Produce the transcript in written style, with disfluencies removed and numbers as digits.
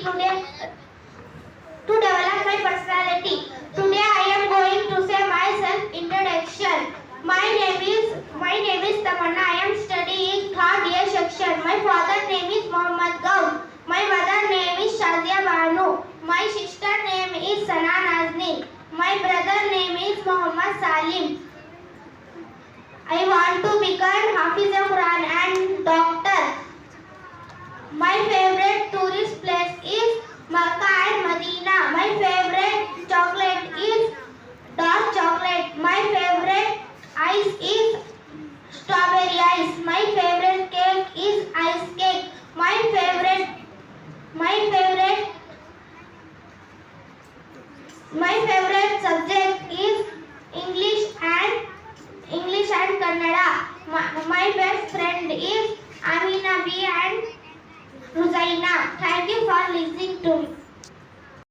to develop my personality. Today I am going to say myself introduction. My name is Tamanna. I am studying third year section. My father name is Mohammad Gaur. My mother name is Shazia Banu. My sister name is Sana Nazneen. My brother name is Muhammad Salim. I want to become Hafiz Quran and doctor. My favorite tourist place is Makkah and Medina. My favorite chocolate is dark chocolate. My favorite ice is strawberry ice. My favorite cake is ice cake. My favorite subject is English and Kannada. My best friend is Amina B and Ruzaina. Thank you for listening to me.